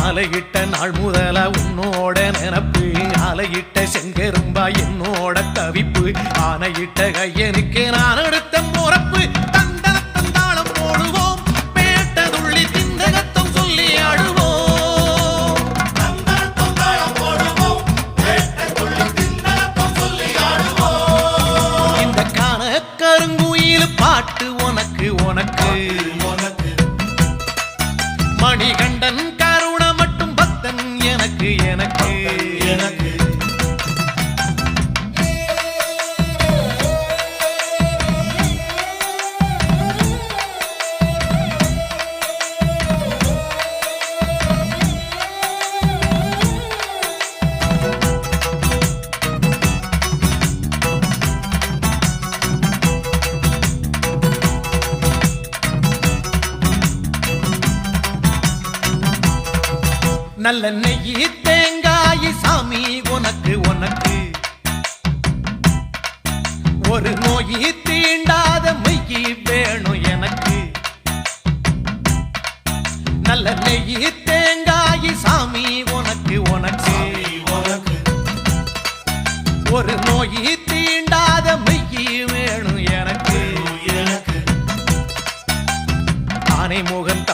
மாலையிட்ட நாள் முதல உன்னோட நினப்பு ஆலையிட்ட செங்கரும்பா என்னோட தவிப்பு ஆனையிட்ட கையனுக்கு நான் எடுத்த முறப்பு தந்தனத்தந்தாளம் போடுவோம் பேட்டதுள்ளி திந்தகத்தம் சொல்லி ஆடுவோம் இந்த காண கருங்குயில் பாட்டு உனக்கு உனக்கு மணிகண்டன் கருண மட்டும் பக்தன் எனக்கு எனக்கு எனக்கு நல்ல நெய்யி தேங்காய் சாமி உனக்கு உனக்கு ஒரு நோயி தீண்டாத மெய்யி வேணும் எனக்கு நல்ல நெய்யி தேங்காய் சாமி உனக்கு உனக்கு ஒரு நோயி தீண்டாத மெய்யி வேணும் எனக்கு ஆனை முகன்